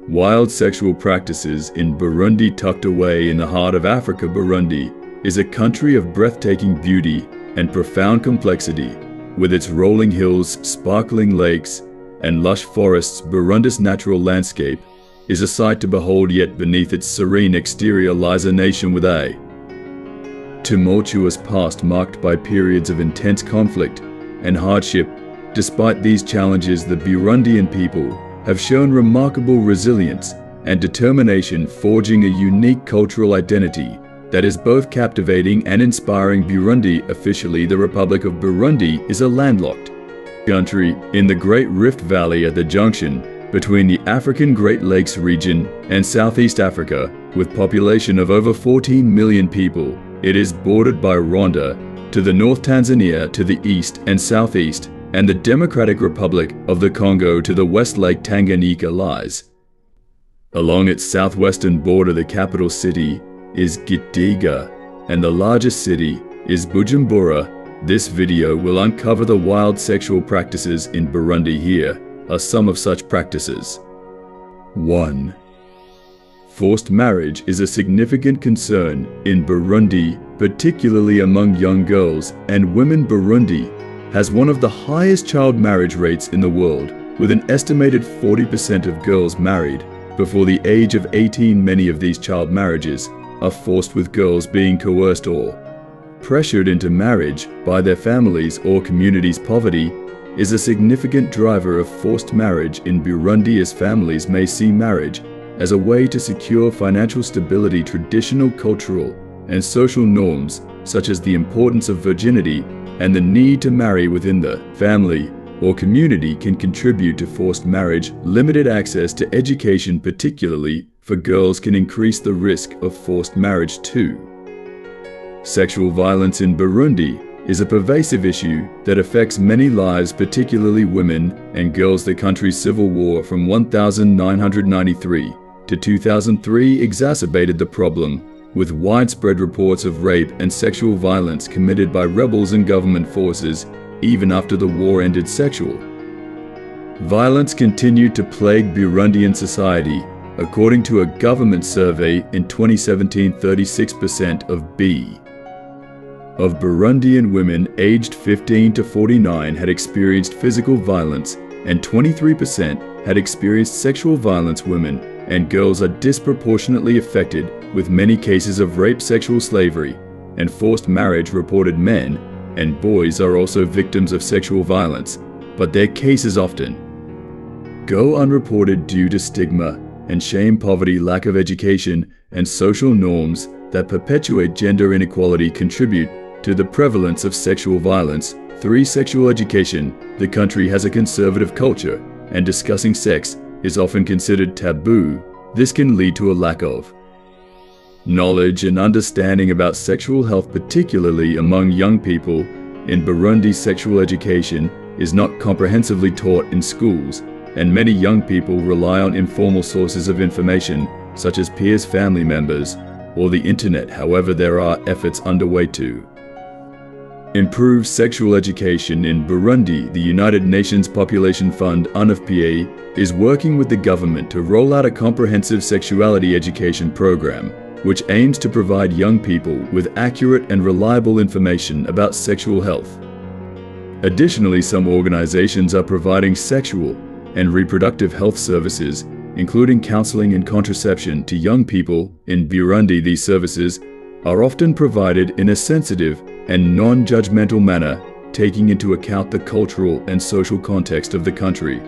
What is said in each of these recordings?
Wild sexual practices in Burundi. Tucked away in the heart of Africa, Burundi is a country of breathtaking beauty and profound complexity. With its rolling hills, sparkling lakes, and lush forests, Burundi's natural landscape is a sight to behold, yet beneath its serene exterior lies a nation with a tumultuous past marked by periods of intense conflict and hardship. Despite these challenges, the Burundian people have shown remarkable resilience and determination, forging a unique cultural identity that is both captivating and inspiring. Burundi, officially the Republic of Burundi, is a landlocked country in the Great Rift Valley at the junction between the African Great Lakes region and Southeast Africa. With population of over 14 million people, it is bordered by Rwanda to the north, Tanzania to the east and southeast, and the Democratic Republic of the Congo to the west. Lake Tanganyika lies along its southwestern border. The capital city is Gitega, and the largest city is Bujumbura. This video will uncover the wild sexual practices in Burundi. Here are some of such practices. 1. Forced marriage is a significant concern in Burundi, particularly among young girls and women. Burundi has one of the highest child marriage rates in the world, with an estimated 40% of girls married before the age of 18. Many of these child marriages are forced, with girls being coerced or pressured into marriage by their families or communities. Poverty is a significant driver of forced marriage in Burundi, as families may see marriage as a way to secure financial stability. Traditional cultural and social norms, such as the importance of virginity and the need to marry within the family or community, can contribute to forced marriage. Limited access to education, particularly for girls, can increase the risk of forced marriage. 2. Sexual violence in Burundi is a pervasive issue that affects many lives, particularly women and girls. The country's civil war from 1993 to 2003 exacerbated the problem, with widespread reports of rape and sexual violence committed by rebels and government forces. Even after the war ended, sexual violence continued to plague Burundian society. According to a government survey in 2017, 36% of Burundian women aged 15 to 49 had experienced physical violence, and 23% had experienced sexual violence. Women and girls are disproportionately affected, with many cases of rape, sexual slavery, and forced marriage reported. Men and boys are also victims of sexual violence, but their cases often go unreported due to stigma and shame. Poverty, lack of education, and social norms that perpetuate gender inequality contribute to the prevalence of sexual violence. 3. Sexual education. The country has a conservative culture, and discussing sex is often considered taboo. This can lead to a lack of knowledge and understanding about sexual health, particularly among young people. In Burundi, sexual education is not comprehensively taught in schools, and many young people rely on informal sources of information, such as peers, family members, or the internet. However, there are efforts underway to improve sexual education in Burundi. The United Nations Population Fund UNFPA is working with the government to roll out a comprehensive sexuality education program, which aims to provide young people with accurate and reliable information about sexual health. Additionally, some organizations are providing sexual and reproductive health services, including counseling and contraception, to young people in Burundi. These services are often provided in a sensitive and non-judgmental manner, taking into account the cultural and social context of the country.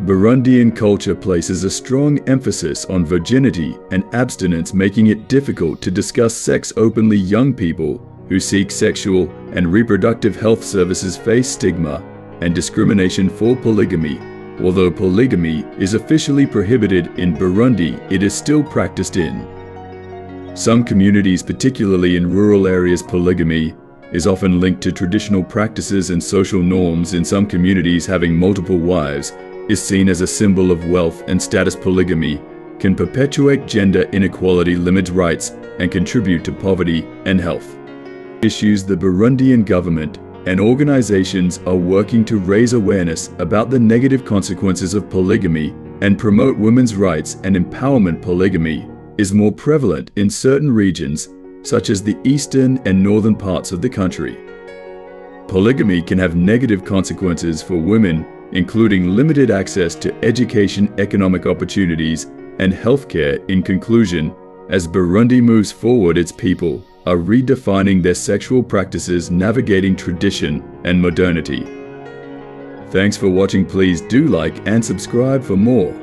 Burundian culture places a strong emphasis on virginity and abstinence, making it difficult to discuss sex openly. Young people who seek sexual and reproductive health services face stigma and discrimination for polygamy. Although polygamy is officially prohibited in Burundi, it is still practiced in some communities, particularly in rural areas. Polygamy is often linked to traditional practices and social norms. In some communities, having multiple wives is seen as a symbol of wealth and status. Polygamy can perpetuate gender inequality, limit rights, and contribute to poverty and health issues. The Burundian government and organizations are working to raise awareness about the negative consequences of polygamy and promote women's rights and empowerment. Polygamy is more prevalent in certain regions, such as the eastern and northern parts of the country. Polygamy can have negative consequences for women, including limited access to education, economic opportunities, and healthcare. In conclusion, as Burundi moves forward, its people are redefining their sexual practices, navigating tradition and modernity. Thanks for watching. Please do like and subscribe for more.